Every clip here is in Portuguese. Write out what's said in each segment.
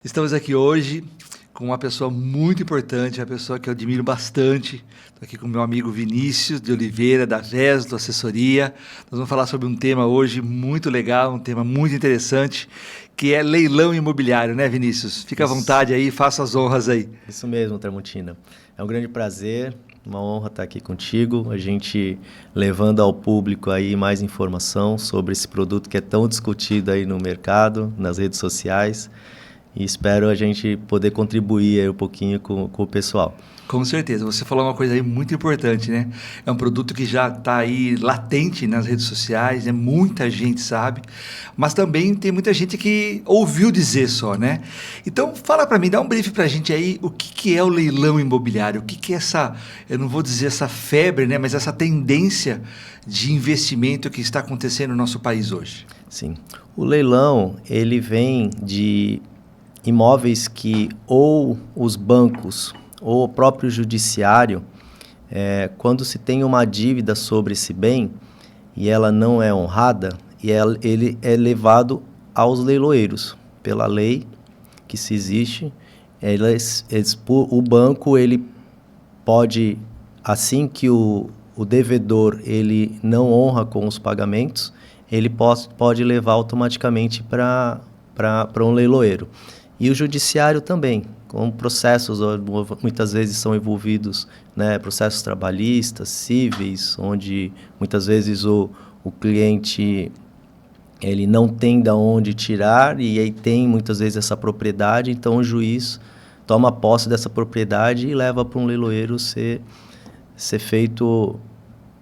Estamos aqui hoje com uma pessoa muito importante, uma pessoa que eu admiro bastante. Estou aqui com o meu amigo Vinícius de Oliveira, da Vesdo Assessoria. Nós vamos falar sobre um tema hoje muito legal, um tema muito interessante, que é leilão imobiliário, né, Vinícius? Fica à vontade aí, faça as honras aí. Isso mesmo, Tramontina. É um grande prazer, uma honra estar aqui contigo, a gente levando ao público aí mais informação sobre esse produto que é tão discutido aí no mercado, nas redes sociais. E espero a gente poder contribuir aí um pouquinho com o pessoal. Com certeza, você falou uma coisa aí muito importante, né? É um produto que já está aí latente nas redes sociais, né? Muita gente sabe, mas também tem muita gente que ouviu dizer só, né? Então, fala para mim, dá um brief para a gente aí, o que é o leilão imobiliário? O que é essa, eu não vou dizer essa febre, né? Mas essa tendência de investimento que está acontecendo no nosso país hoje? Sim, o leilão, ele vem de imóveis que ou os bancos ou o próprio judiciário, quando se tem uma dívida sobre esse bem e ela não é honrada, ele é levado aos leiloeiros. Pela lei que se existe, o banco ele pode, assim que o devedor ele não honra com os pagamentos, ele pode levar automaticamente para um leiloeiro. E o judiciário também, com processos, muitas vezes são envolvidos, né, processos trabalhistas, cíveis, onde muitas vezes o cliente ele não tem de onde tirar e aí tem muitas vezes essa propriedade, então o juiz toma posse dessa propriedade e leva para um leiloeiro ser feito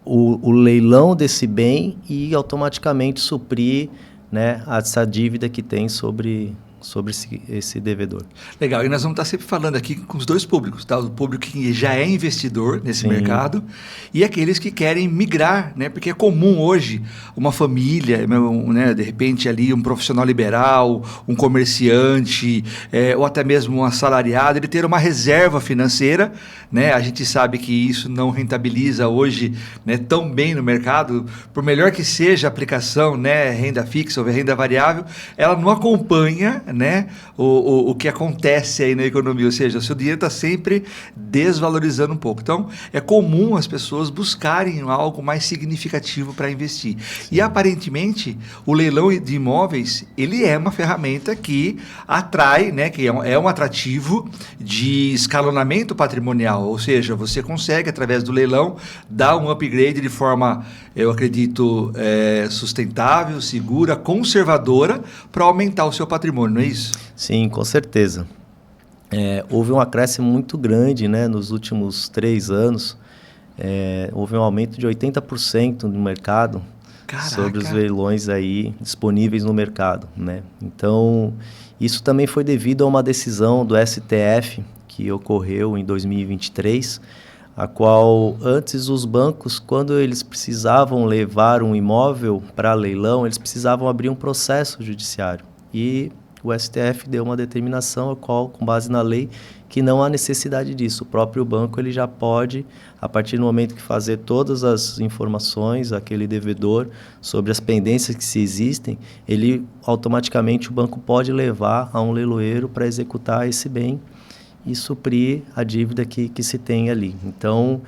o leilão desse bem e automaticamente suprir, né, essa dívida que tem sobre esse devedor. Legal, e nós vamos estar sempre falando aqui com os dois públicos, tá? O público que já é investidor nesse mercado e aqueles que querem migrar, né? Porque é comum hoje uma família, né? De repente ali um profissional liberal, um comerciante, ou até mesmo um assalariado, ele ter uma reserva financeira, né? A gente sabe que isso não rentabiliza hoje, né, tão bem no mercado, por melhor que seja a aplicação, né, renda fixa ou renda variável, ela não acompanha, né, o que acontece aí na economia, ou seja, o seu dinheiro está sempre desvalorizando um pouco. Então, é comum as pessoas buscarem algo mais significativo para investir. Sim. E, aparentemente, o leilão de imóveis, ele é uma ferramenta que atrai, né, que é um atrativo de escalonamento patrimonial, ou seja, você consegue, através do leilão, dar um upgrade de forma, eu acredito, sustentável, segura, conservadora, para aumentar o seu patrimônio, não é isso? Sim, com certeza. Houve um acréscimo muito grande, né, nos últimos 3 anos. Houve um aumento de 80% no mercado. Caraca. Sobre os leilões aí disponíveis no mercado, né? Então, isso também foi devido a uma decisão do STF que ocorreu em 2023, a qual antes os bancos, quando eles precisavam levar um imóvel para leilão, eles precisavam abrir um processo judiciário. E o STF deu uma determinação, a qual, com base na lei, que não há necessidade disso. O próprio banco ele já pode, a partir do momento que fazer todas as informações, aquele devedor, sobre as pendências que se existem, ele automaticamente o banco pode levar a um leiloeiro para executar esse bem e suprir a dívida que se tem ali. Então,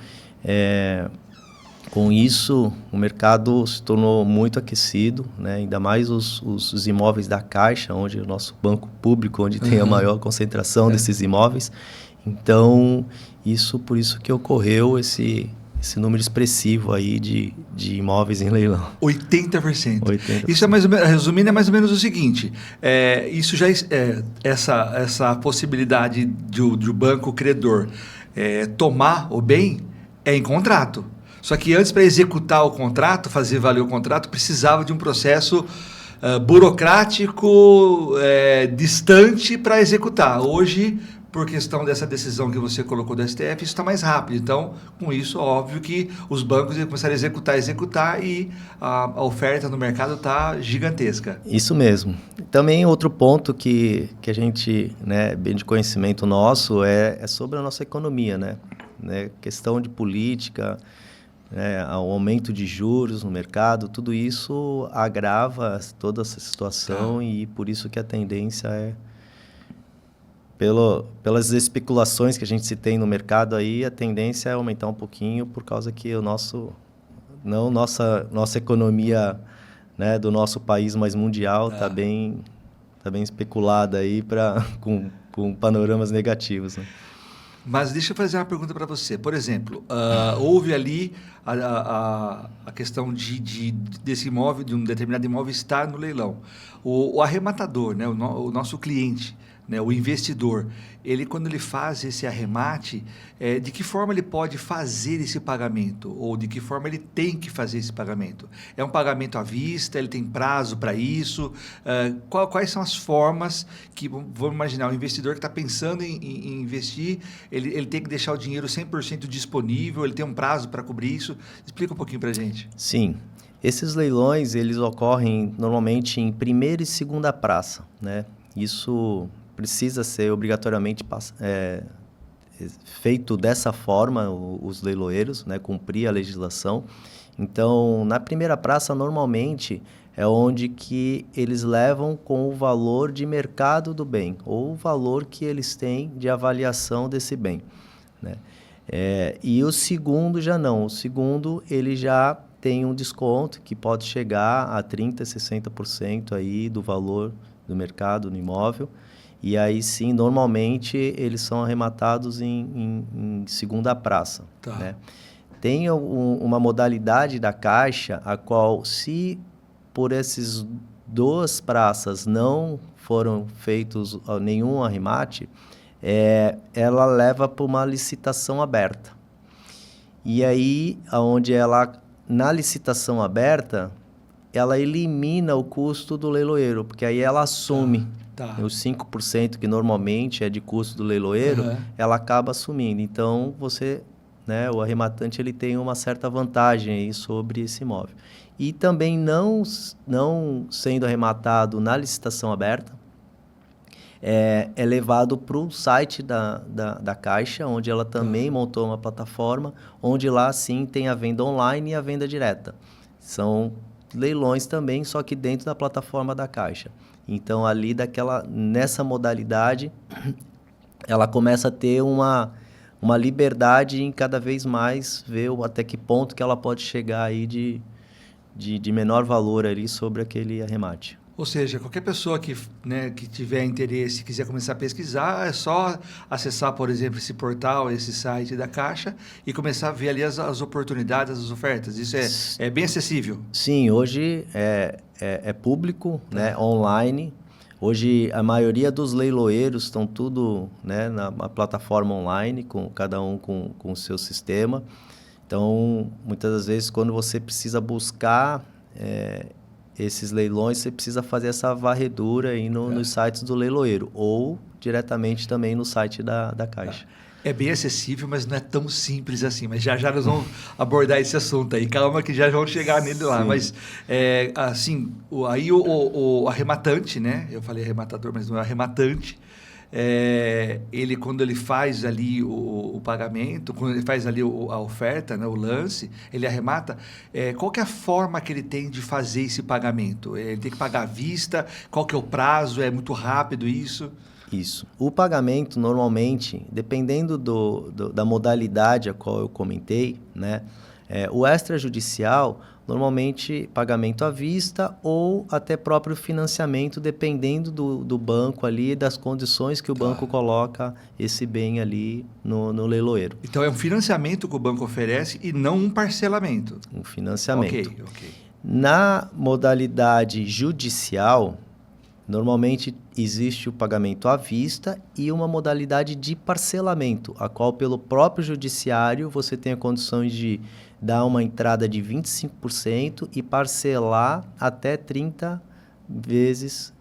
com isso, o mercado se tornou muito aquecido, né? Ainda mais os imóveis da Caixa, onde o nosso banco público, onde tem a maior concentração desses imóveis. Então, por isso que ocorreu esse número expressivo aí de imóveis em leilão. 80%. 80%. Isso é mais ou menos, resumindo, é mais ou menos o seguinte, isso já essa possibilidade do banco credor tomar o bem é em contrato. Só que antes, para executar o contrato, fazer valer o contrato, precisava de um processo burocrático, distante para executar. Hoje, por questão dessa decisão que você colocou do STF, isso está mais rápido. Então, com isso, óbvio que os bancos começaram a executar e a oferta no mercado está gigantesca. Isso mesmo. Também outro ponto que a gente, né, bem de conhecimento nosso, é sobre a nossa economia, né? Questão de política, o aumento de juros no mercado, tudo isso agrava toda essa situação e por isso que a tendência pelas especulações que a gente se tem no mercado aí, a tendência é aumentar um pouquinho por causa que nossa economia, né, do nosso país, mas mundial, tá bem especulada aí com panoramas negativos, né? Mas deixa eu fazer uma pergunta para você. Por exemplo, houve ali a questão desse imóvel, de um determinado imóvel estar no leilão. O arrematador, né, o nosso cliente, né, o investidor, quando ele faz esse arremate, de que forma ele pode fazer esse pagamento? Ou de que forma ele tem que fazer esse pagamento? É um pagamento à vista? Ele tem prazo para isso? Quais são as formas que, vamos imaginar, o investidor que está pensando em investir, ele tem que deixar o dinheiro 100% disponível, ele tem um prazo para cobrir isso? Explica um pouquinho para a gente. Sim. Esses leilões, eles ocorrem normalmente em primeira e segunda praça, né? Isso precisa ser obrigatoriamente feito dessa forma, os leiloeiros, né? Cumprir a legislação. Então, na primeira praça, normalmente, é onde que eles levam com o valor de mercado do bem, ou o valor que eles têm de avaliação desse bem, né? E o segundo já não. O segundo, ele já tem um desconto que pode chegar a 30%, 60% aí do valor do mercado no imóvel. E aí sim, normalmente, eles são arrematados em segunda praça. Tá. Né? Tem uma modalidade da Caixa, a qual, se por essas duas praças não foram feitos nenhum arremate, ela leva para uma licitação aberta. E aí, na licitação aberta, ela elimina o custo do leiloeiro, porque aí ela assume os 5% que normalmente é de custo do leiloeiro, ela acaba assumindo. Então, né, o arrematante ele tem uma certa vantagem aí sobre esse imóvel. E também não sendo arrematado na licitação aberta, é levado para o site da Caixa, onde ela também montou uma plataforma, onde lá sim tem a venda online e a venda direta. São leilões também, só que dentro da plataforma da Caixa. Então, ali nessa modalidade, ela começa a ter uma liberdade em cada vez mais ver até que ponto que ela pode chegar aí de menor valor ali sobre aquele arremate. Ou seja, qualquer pessoa que tiver interesse e quiser começar a pesquisar, é só acessar, por exemplo, esse portal, esse site da Caixa e começar a ver ali as oportunidades, as ofertas. Isso é bem acessível? Sim, hoje é público, né, online. Hoje, a maioria dos leiloeiros estão tudo, né, na plataforma online, cada um com o seu sistema. Então, muitas das vezes, quando você precisa buscar esses leilões, você precisa fazer essa varredura aí nos sites do leiloeiro ou diretamente também no site da Caixa. É bem acessível, mas não é tão simples assim. Mas já nós vamos abordar esse assunto aí. Calma que já vamos chegar nele lá. Sim. Mas, assim, aí o arrematante, né? Eu falei arrematador, mas não é arrematante. Quando ele faz ali o pagamento, quando ele faz ali a oferta, né, o lance, ele arremata, qual que é a forma que ele tem de fazer esse pagamento? Ele tem que pagar à vista? Qual que é o prazo? É muito rápido isso? Isso. O pagamento, normalmente, dependendo da modalidade a qual eu comentei, né, o extrajudicial, normalmente, pagamento à vista ou até próprio financiamento, dependendo do banco ali e das condições que o banco coloca esse bem ali no leiloeiro. Então, é um financiamento que o banco oferece e não um parcelamento? Um financiamento. Ok. Na modalidade judicial, normalmente existe o pagamento à vista e uma modalidade de parcelamento, a qual pelo próprio judiciário você tem a condição de dar uma entrada de 25% e parcelar até 30 vezes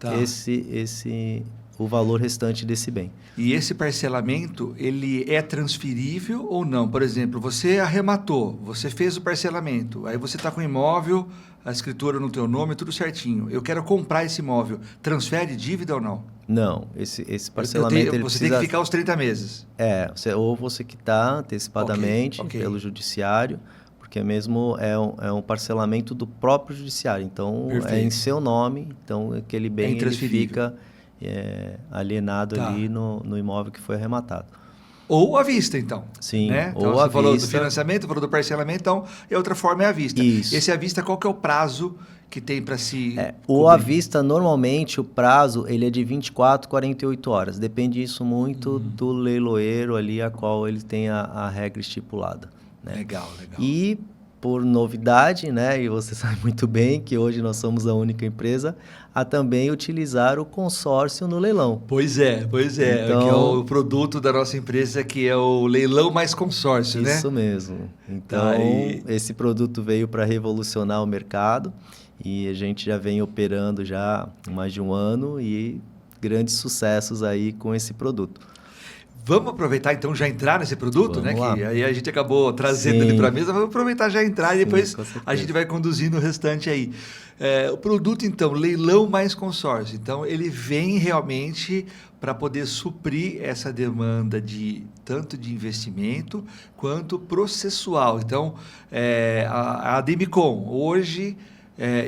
o valor restante desse bem. E esse parcelamento, ele é transferível ou não? Por exemplo, você arrematou, você fez o parcelamento, aí você está com o imóvel, a escritura no teu nome, tudo certinho. Eu quero comprar esse imóvel. Transfere dívida ou não? Não, esse parcelamento... Você tem que ficar os 30 meses. Ou você quitar antecipadamente pelo judiciário, porque mesmo é um parcelamento do próprio judiciário. Então, é em seu nome, então aquele bem ele alienado ali no imóvel que foi arrematado. Ou à vista, então. Sim, né? Então, ou você à falou vista. do financiamento, falou do parcelamento, então, e a outra forma é à vista. Isso. Esse à vista, qual que é o prazo que tem para se o à vista, normalmente, o prazo ele é de 24, 48 horas. Depende isso muito do leiloeiro ali, a qual ele tem a regra estipulada. Né? Legal. E, por novidade, né, e você sabe muito bem que hoje nós somos a única empresa a também utilizar o consórcio no leilão. Pois é, Então, que é o produto da nossa empresa, que é o leilão mais consórcio, né? Isso mesmo. Então, esse produto veio para revolucionar o mercado e a gente já vem operando já há mais de um ano e grandes sucessos aí com esse produto. Vamos aproveitar, então, já entrar nesse produto, Vamos né? lá. Que aí a gente acabou trazendo ele para a mesa. Vamos aproveitar já entrar e depois a gente vai conduzindo o restante aí. O produto, então, leilão mais consórcio. Então, ele vem realmente para poder suprir essa demanda tanto de investimento quanto processual. Então, a Ademicon, hoje,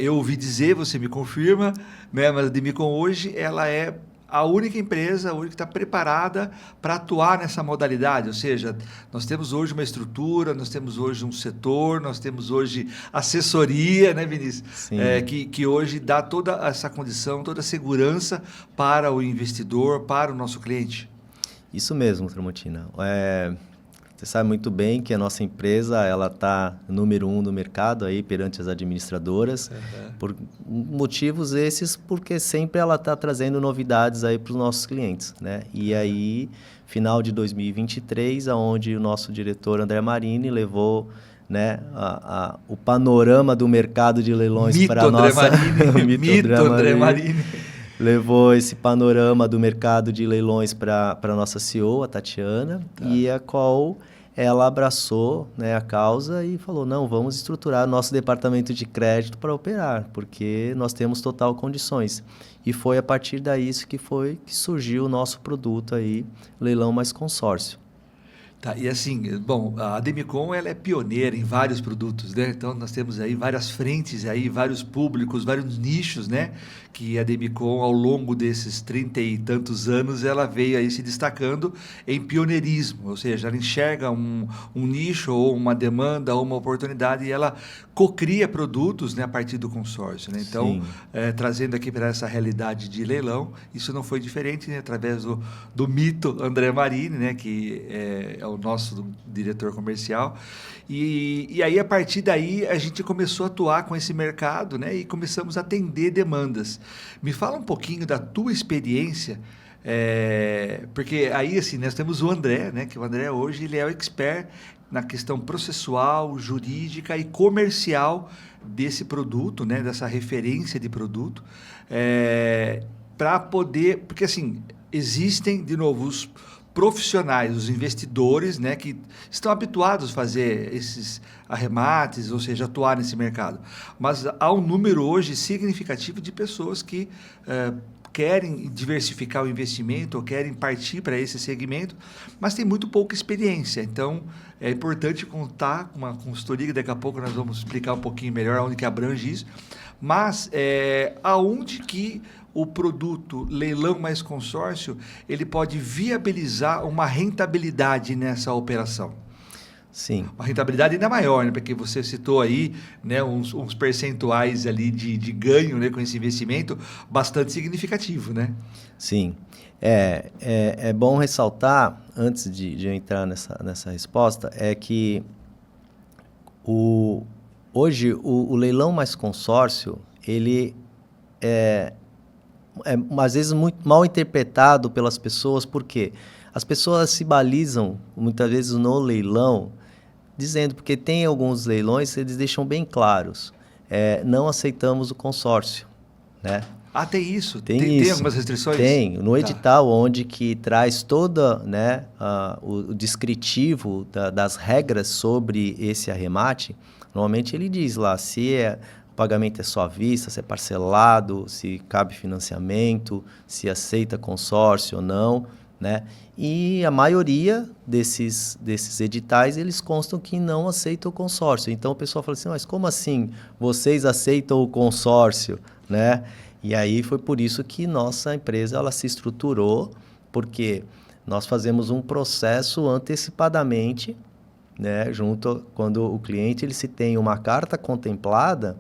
eu ouvi dizer, você me confirma, né? Mas a Ademicon hoje, ela é a única empresa hoje que está preparada para atuar nessa modalidade, ou seja, nós temos hoje uma estrutura, nós temos hoje um setor, nós temos hoje assessoria, né, Vinícius? Sim. Que hoje dá toda essa condição, toda a segurança para o investidor, para o nosso cliente. Isso mesmo, Tramontina. Você sabe muito bem que a nossa empresa ela está número 1 no mercado aí perante as administradoras, por motivos esses, porque sempre ela está trazendo novidades aí para os nossos clientes, né? E aí, final de 2023, aonde o nosso diretor André Marini levou, né, o panorama do mercado de leilões para a nossa... Mito André Marini. Levou esse panorama do mercado de leilões para a nossa CEO, a Tatiana, e a qual ela abraçou, né, a causa e falou, não, vamos estruturar nosso departamento de crédito para operar, porque nós temos total condições. E foi a partir daí que surgiu o nosso produto aí, leilão mais consórcio. Tá, e assim, bom, a Ademicon ela é pioneira em vários produtos, né? Então nós temos aí várias frentes, aí, vários públicos, vários nichos, né? Que a Ademicon, ao longo desses 30 e tantos anos, ela veio aí se destacando em pioneirismo, ou seja, ela enxerga um nicho ou uma demanda ou uma oportunidade e ela cocria produtos, né, a partir do consórcio, né? Então, trazendo aqui para essa realidade de leilão, isso não foi diferente, né? Através do mito André Marini, né? Que é o nosso diretor comercial. E aí, a partir daí, a gente começou a atuar com esse mercado, né? E começamos a atender demandas. Me fala um pouquinho da tua experiência, porque aí, assim, nós temos o André, né? Que o André hoje ele é o expert na questão processual, jurídica e comercial desse produto, né? Dessa referência de produto, para poder... Porque, assim, existem, de novo, os profissionais, os investidores, né, que estão habituados a fazer esses arremates, ou seja, atuar nesse mercado. Mas há um número hoje significativo de pessoas que querem diversificar o investimento ou querem partir para esse segmento, mas tem muito pouca experiência. Então, é importante contar com uma consultoria, que daqui a pouco nós vamos explicar um pouquinho melhor onde que abrange isso, mas aonde que o produto leilão mais consórcio, ele pode viabilizar uma rentabilidade nessa operação. Sim. Uma rentabilidade ainda maior, né? Porque você citou aí, né, uns percentuais ali de ganho, né, com esse investimento bastante significativo, né? Sim. É bom ressaltar, antes de eu entrar nessa resposta, é que hoje o leilão mais consórcio, ele às vezes muito mal interpretado pelas pessoas, porque as pessoas se balizam muitas vezes no leilão, dizendo, porque tem alguns leilões, eles deixam bem claros, não aceitamos o consórcio, né? Ah, tem isso? Tem Tem algumas restrições? Tem, no edital, onde que traz toda, né, o descritivo das regras sobre esse arremate, normalmente ele diz lá se o pagamento é só à vista, se é parcelado, se cabe financiamento, se aceita consórcio ou não, né? E a maioria desses editais, eles constam que não aceitam o consórcio. Então, o pessoal fala assim, mas como assim vocês aceitam o consórcio, né? E aí foi por isso que nossa empresa ela se estruturou, porque nós fazemos um processo antecipadamente, né, junto quando o cliente ele se tem uma carta contemplada,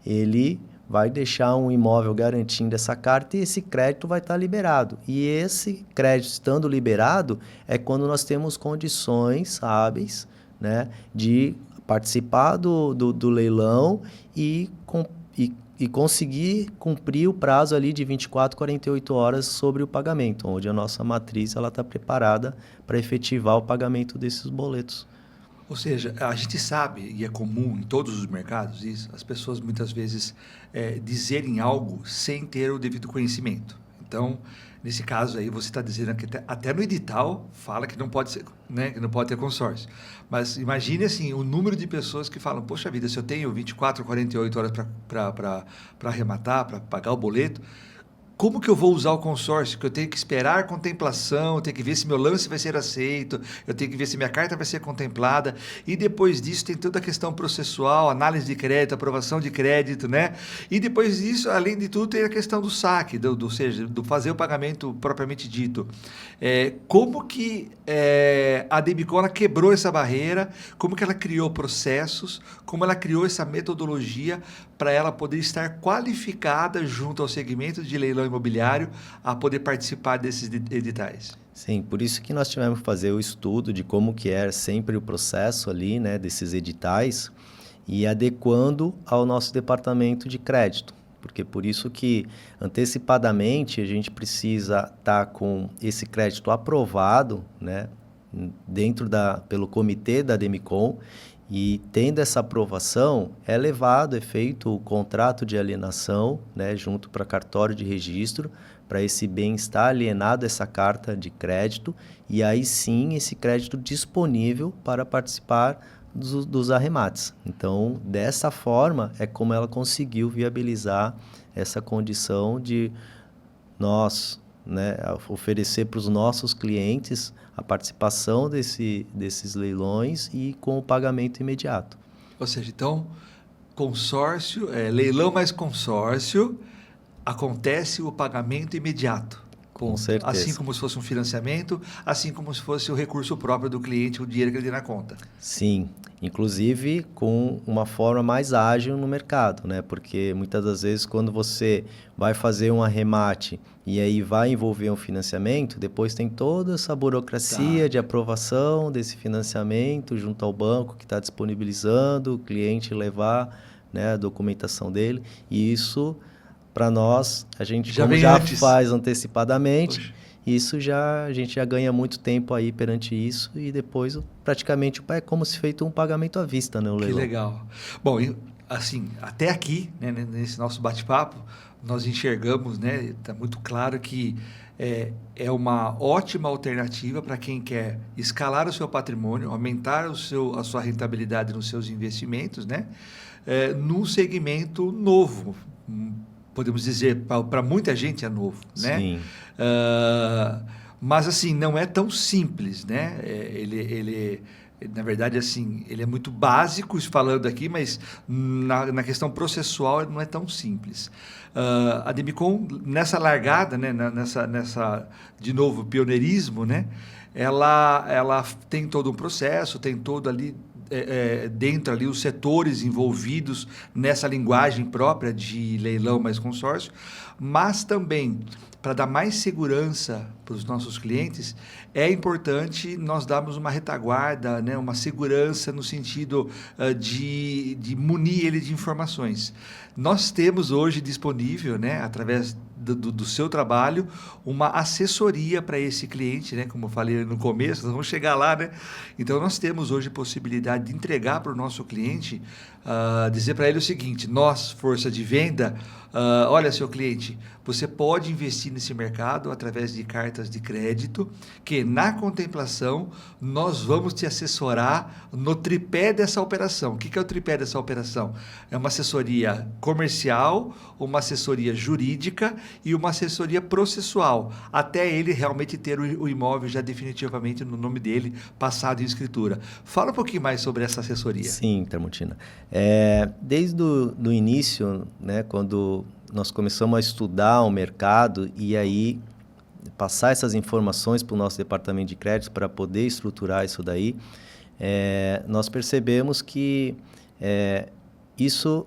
ele vai deixar um imóvel garantindo essa carta e esse crédito vai estar liberado. E esse crédito estando liberado é quando nós temos condições hábeis, né, de participar do leilão e conseguir cumprir o prazo ali de 24, 48 horas sobre o pagamento, onde a nossa matriz está preparada para efetivar o pagamento desses boletos. Ou seja, a gente sabe, e é comum em todos os mercados isso, as pessoas muitas vezes dizerem algo sem ter o devido conhecimento. Então, nesse caso aí, você está dizendo que até no edital fala que não pode ser, né, que não pode ter consórcio. Mas imagine assim, o número de pessoas que falam, poxa vida, se eu tenho 24, 48 horas para arrematar, para pagar o boleto, como que eu vou usar o consórcio? Que eu tenho que esperar a contemplação, eu tenho que ver se meu lance vai ser aceito, eu tenho que ver se minha carta vai ser contemplada, e depois disso tem toda a questão processual, análise de crédito, aprovação de crédito, né? E depois disso, além de tudo, tem a questão do saque, ou seja, do fazer o pagamento propriamente dito. Como que a Demicon quebrou essa barreira, como que ela criou processos, como ela criou essa metodologia para ela poder estar qualificada junto ao segmento de leilão imobiliário a poder participar desses editais? Sim, por isso que nós tivemos que fazer o estudo de como que é sempre o processo ali, né, desses editais e adequando ao nosso departamento de crédito. Porque por isso que antecipadamente a gente precisa estar com esse crédito aprovado, né, pelo comitê da Demicon. E tendo essa aprovação, é feito o contrato de alienação, né, junto para cartório de registro, para esse bem estar alienado essa carta de crédito, e aí sim esse crédito disponível para participar dos arremates. Então, dessa forma, é como ela conseguiu viabilizar essa condição de nós, né, oferecer para os nossos clientes a participação desses leilões e com o pagamento imediato. Ou seja, então, consórcio, leilão mais consórcio, acontece o pagamento imediato. Com certeza. Assim como se fosse um financiamento, assim como se fosse o recurso próprio do cliente, o dinheiro que ele tem na conta. Sim, inclusive com uma forma mais ágil no mercado, né? Porque muitas das vezes quando você vai fazer um arremate e aí vai envolver um financiamento, depois tem toda essa burocracia de aprovação desse financiamento junto ao banco que está disponibilizando, o cliente levar, né, a documentação dele, e isso para nós, a gente já faz antecipadamente, poxa, isso a gente já ganha muito tempo aí perante isso e depois praticamente é como se feito um pagamento à vista, né, o leilão. Que legal. Bom, assim, até aqui, né, nesse nosso bate-papo, nós enxergamos, né, está muito claro que é uma ótima alternativa para quem quer escalar o seu patrimônio, aumentar a sua rentabilidade nos seus investimentos, né, num segmento novo. Podemos dizer, para muita gente é novo, né? Sim. Mas, assim, não é tão simples, né? Ele, na verdade, assim, ele é muito básico, falando aqui, mas na questão processual ele não é tão simples. A Demicon, nessa largada, né? nessa, de novo, pioneirismo, né? Ela tem todo um processo, tem todo ali... dentro ali os setores envolvidos nessa linguagem própria de leilão mais consórcio, mas também para dar mais segurança para os nossos clientes, é importante nós darmos uma retaguarda, né, uma segurança no sentido de munir ele de informações. Nós temos hoje disponível, né, através do seu trabalho, uma assessoria para esse cliente, né? Como eu falei no começo, nós vamos chegar lá, né? Então, nós temos hoje possibilidade de entregar para o nosso cliente, dizer para ele o seguinte: nós, força de venda, olha, seu cliente, você pode investir nesse mercado através de cartas de crédito, que na contemplação nós vamos te assessorar no tripé dessa operação. O que é o tripé dessa operação? É uma assessoria comercial, uma assessoria jurídica e uma assessoria processual, até ele realmente ter o imóvel já definitivamente no nome dele, passado em escritura. Fala um pouquinho mais sobre essa assessoria. Sim, Tramontina. Desde o início, né, quando nós começamos a estudar o mercado e aí passar essas informações para o nosso departamento de crédito para poder estruturar isso daí, nós percebemos que isso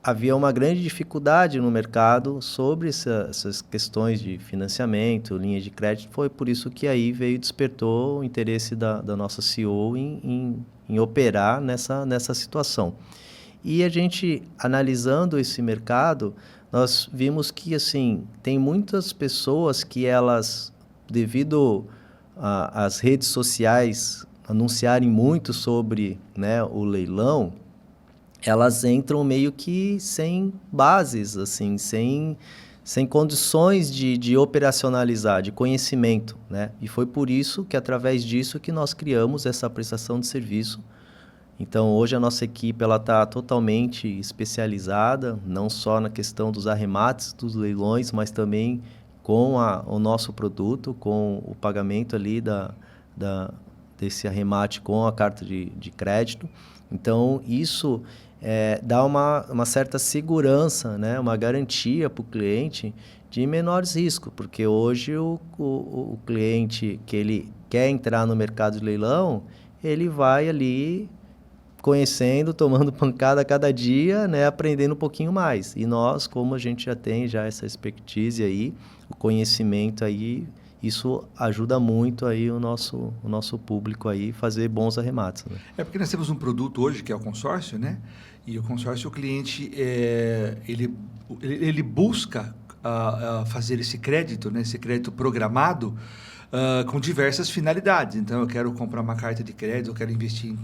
havia uma grande dificuldade no mercado sobre essas questões de financiamento, linha de crédito. Foi por isso que aí despertou o interesse da nossa CEO em operar nessa situação. E a gente, analisando esse mercado, nós vimos que assim, tem muitas pessoas que elas, devido às redes sociais anunciarem muito sobre, né, o leilão, elas entram meio que sem bases, assim, sem condições de operacionalizar, de conhecimento, né? E foi por isso que, através disso, que nós criamos essa prestação de serviço. Então, hoje a nossa equipe está totalmente especializada, não só na questão dos arremates, dos leilões, mas também com o nosso produto, com o pagamento ali desse arremate com a carta de crédito. Então, isso dá uma certa segurança, né? Uma garantia para o cliente de menores riscos, porque hoje o cliente que ele quer entrar no mercado de leilão, ele vai ali conhecendo, tomando pancada a cada dia, né? Aprendendo um pouquinho mais. E nós, como a gente já tem essa expertise aí, o conhecimento aí, isso ajuda muito aí o nosso público aí fazer bons arremates, né? Porque nós temos um produto hoje que é o consórcio, né? E o consórcio, o cliente, ele busca fazer esse crédito, né? Esse crédito programado, com diversas finalidades. Então, eu quero comprar uma carta de crédito, eu quero investir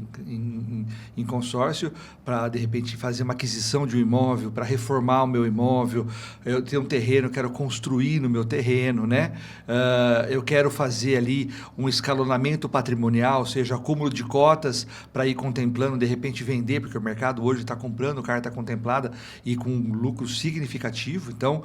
em consórcio para, de repente, fazer uma aquisição de um imóvel, para reformar o meu imóvel. Eu tenho um terreno, eu quero construir no meu terreno, né? Eu quero fazer ali um escalonamento patrimonial, ou seja, acúmulo de cotas para ir contemplando, de repente, vender, porque o mercado hoje está comprando carta contemplada e com um lucro significativo. Então,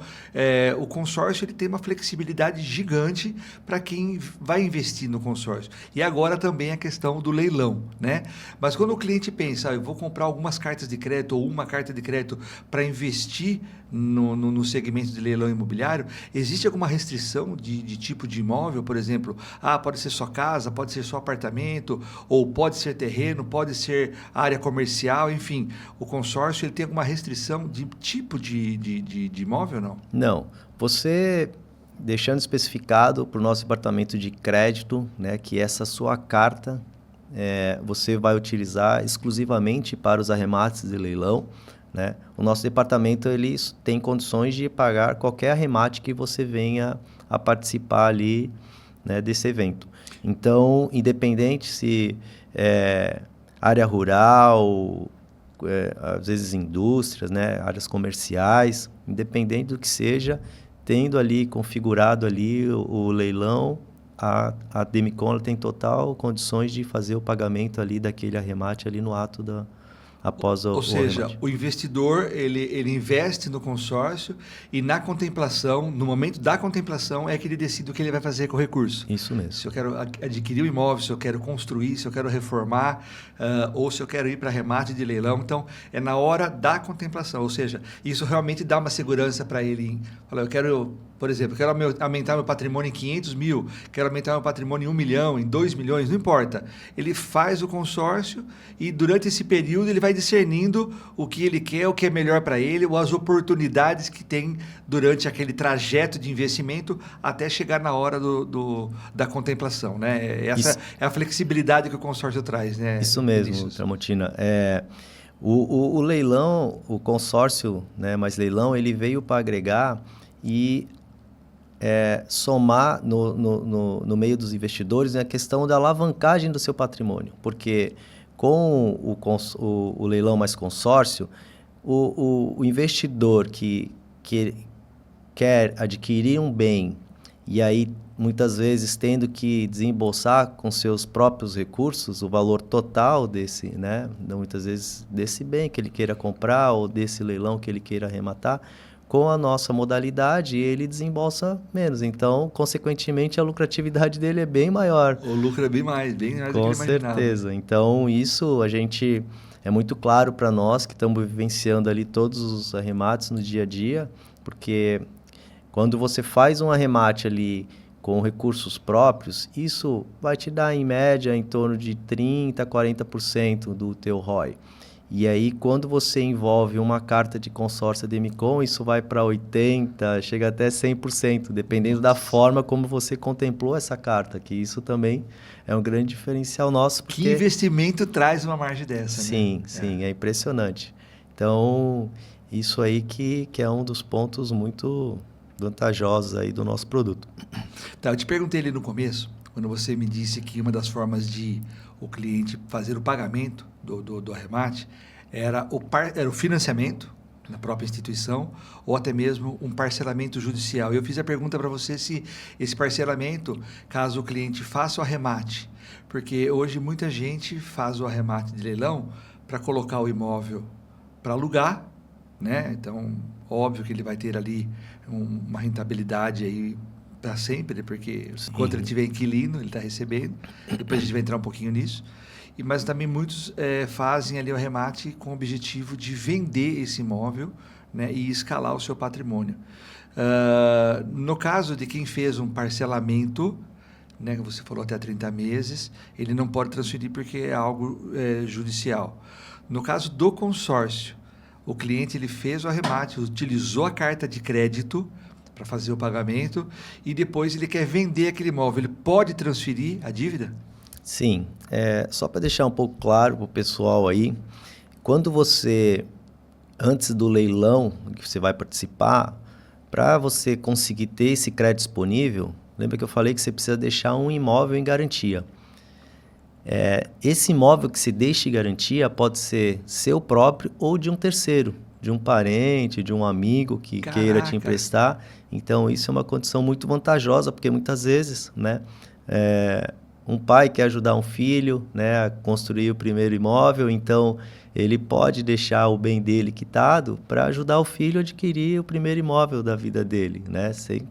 o consórcio ele tem uma flexibilidade gigante para quem vai investir no consórcio. E agora também a questão do leilão, né? Mas quando o cliente pensa, eu vou comprar algumas cartas de crédito ou uma carta de crédito para investir no segmento de leilão imobiliário, existe alguma restrição de tipo de imóvel? Por exemplo, pode ser só casa, pode ser só apartamento, ou pode ser terreno, pode ser área comercial, enfim. O consórcio ele tem alguma restrição de tipo de imóvel ou não? Não. Você... deixando especificado para o nosso departamento de crédito, né, que essa sua carta você vai utilizar exclusivamente para os arremates de leilão, né? O nosso departamento ele tem condições de pagar qualquer arremate que você venha a participar ali, né, desse evento. Então, independente se área rural, às vezes indústrias, né, áreas comerciais, independente do que seja, tendo ali configurado ali o leilão, a Demicon tem total condições de fazer o pagamento ali daquele arremate ali no ato após o arremate. Ou seja, o investidor ele investe no consórcio e na contemplação, no momento da contemplação é que ele decide o que ele vai fazer com o recurso. Isso mesmo. Se eu quero adquirir um imóvel, se eu quero construir, se eu quero reformar, ou se eu quero ir para arremate de leilão. Então, é na hora da contemplação. Ou seja, isso realmente dá uma segurança para ele. Eu quero, por exemplo, quero aumentar meu patrimônio em 500 mil, quero aumentar meu patrimônio em 1 milhão, em 2 milhões, não importa. Ele faz o consórcio e durante esse período ele vai discernindo o que ele quer, o que é melhor para ele, ou as oportunidades que tem durante aquele trajeto de investimento até chegar na hora da contemplação, né? Essa é a flexibilidade que o consórcio traz, né? Isso mesmo, Tramontina. O leilão, o consórcio, né, mais leilão, ele veio para agregar e somar no meio dos investidores, né, a questão da alavancagem do seu patrimônio, porque com o leilão mais consórcio, o investidor que quer adquirir um bem e aí muitas vezes tendo que desembolsar com seus próprios recursos o valor total desse, né, muitas vezes desse bem que ele queira comprar ou desse leilão que ele queira arrematar, com a nossa modalidade, ele desembolsa menos. Então, consequentemente, a lucratividade dele é bem maior. O lucro é bem mais do que ele imaginava. Com certeza. Então, isso a gente é muito claro para nós que estamos vivenciando ali todos os arremates no dia a dia, porque quando você faz um arremate ali com recursos próprios, isso vai te dar em média em torno de 30% a 40% do teu ROI. E aí, quando você envolve uma carta de consórcio Demicon, isso vai para 80%, chega até 100%, dependendo da forma como você contemplou essa carta, que isso também é um grande diferencial nosso. Porque... Que investimento traz uma margem dessa, sim, né? Sim, é impressionante. Então, isso aí que é um dos pontos muito vantajosos aí do nosso produto. Tá, eu te perguntei ali no começo, quando você me disse que uma das formas de o cliente fazer o pagamento do arremate era o financiamento na própria instituição ou até mesmo um parcelamento judicial. Eu fiz a pergunta para você se esse parcelamento, caso o cliente faça o arremate, porque hoje muita gente faz o arremate de leilão para colocar o imóvel para alugar, né? Então, óbvio que ele vai ter ali uma rentabilidade aí para sempre, porque enquanto ele tiver inquilino, ele está recebendo. Depois a gente vai entrar um pouquinho nisso. Mas também muitos fazem ali o arremate com o objetivo de vender esse imóvel, né, e escalar o seu patrimônio. No caso de quem fez um parcelamento, né, que você falou até 30 meses, ele não pode transferir porque é algo judicial. No caso do consórcio, o cliente ele fez o arremate, utilizou a carta de crédito para fazer o pagamento e depois ele quer vender aquele imóvel. Ele pode transferir a dívida? Sim. Só para deixar um pouco claro para o pessoal aí, quando você, antes do leilão que você vai participar, para você conseguir ter esse crédito disponível, lembra que eu falei que você precisa deixar um imóvel em garantia. Esse imóvel que se deixa em garantia pode ser seu próprio ou de um terceiro, de um parente, de um amigo que queira te emprestar. Então, isso é uma condição muito vantajosa, porque muitas vezes, né, um pai quer ajudar um filho, né, a construir o primeiro imóvel, então ele pode deixar o bem dele quitado para ajudar o filho a adquirir o primeiro imóvel da vida dele, né, sem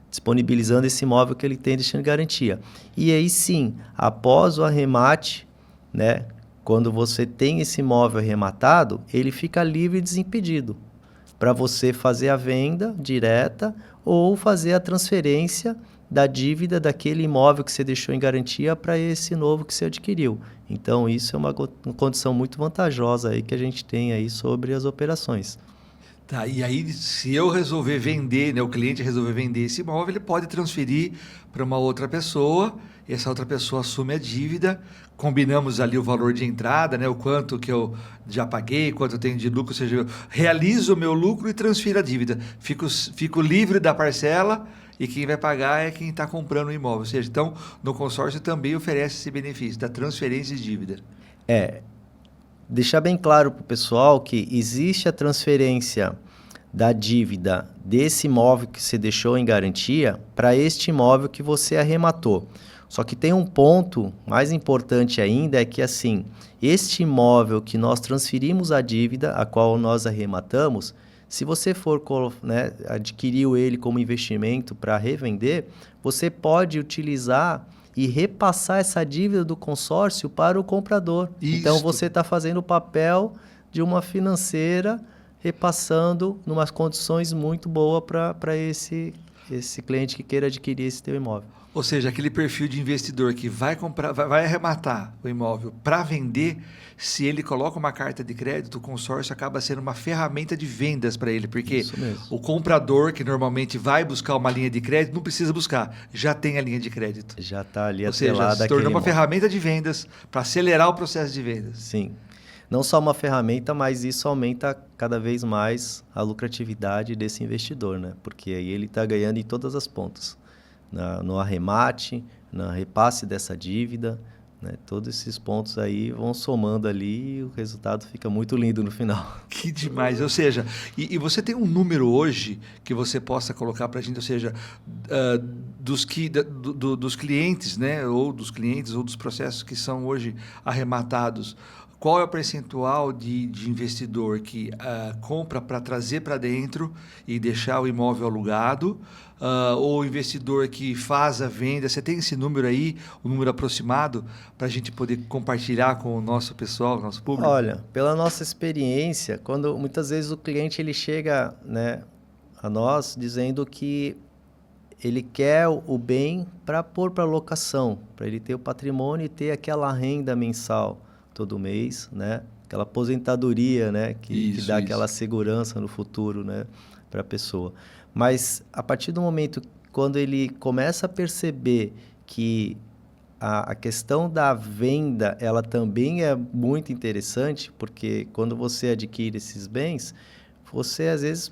disponibilizando esse imóvel que ele tem deixando garantia. E aí sim, após o arremate, né, quando você tem esse imóvel arrematado, ele fica livre e desimpedido para você fazer a venda direta ou fazer a transferência da dívida daquele imóvel que você deixou em garantia para esse novo que você adquiriu. Então, isso é uma condição muito vantajosa aí que a gente tem aí sobre as operações. Tá, e aí, se eu resolver vender, né, o cliente resolver vender esse imóvel, ele pode transferir para uma outra pessoa, e essa outra pessoa assume a dívida, combinamos ali o valor de entrada, né, o quanto que eu já paguei, quanto eu tenho de lucro, ou seja, eu realizo o meu lucro e transfiro a dívida. Fico livre da parcela e quem vai pagar é quem está comprando o imóvel. Ou seja, então, no consórcio também oferece esse benefício da transferência de dívida. Deixar bem claro para o pessoal que existe a transferência da dívida desse imóvel que você deixou em garantia para este imóvel que você arrematou. Só que tem um ponto mais importante ainda, é que assim, este imóvel que nós transferimos a dívida, a qual nós arrematamos, se você for, né, adquiriu ele como investimento para revender, você pode utilizar e repassar essa dívida do consórcio para o comprador. Então, você está fazendo o papel de uma financeira, repassando em umas condições muito boas para esse cliente que queira adquirir esse teu imóvel. Ou seja, aquele perfil de investidor que vai comprar, vai arrematar o imóvel para vender, se ele coloca uma carta de crédito, o consórcio acaba sendo uma ferramenta de vendas para ele, porque o comprador que normalmente vai buscar uma linha de crédito não precisa buscar, já tem a linha de crédito. Já está ali atrelada. Ou seja, se tornou uma ferramenta de vendas para acelerar o processo de vendas. Sim. Não só uma ferramenta, mas isso aumenta cada vez mais a lucratividade desse investidor, né? Porque aí ele está ganhando em todas as pontas. No arremate, no repasse dessa dívida, né? Todos esses pontos aí vão somando ali e o resultado fica muito lindo no final. Que demais! Ou seja, e você tem um número hoje que você possa colocar para a gente, ou seja, dos clientes, né? Ou dos clientes ou dos processos que são hoje arrematados, qual é o percentual de investidor que compra para trazer para dentro e deixar o imóvel alugado, ou investidor que faz a venda. Você tem esse número aí, o número aproximado, para a gente poder compartilhar com o nosso pessoal, o nosso público? Olha, pela nossa experiência, quando muitas vezes o cliente ele chega, né, a nós dizendo que ele quer o bem para pôr para locação, para ele ter o patrimônio e ter aquela renda mensal todo mês, né? Aquela aposentadoria, né? Que dá aquela segurança no futuro, né? Para a pessoa. Mas a partir do momento quando ele começa a perceber que a questão da venda, ela também é muito interessante, porque quando você adquire esses bens, você às vezes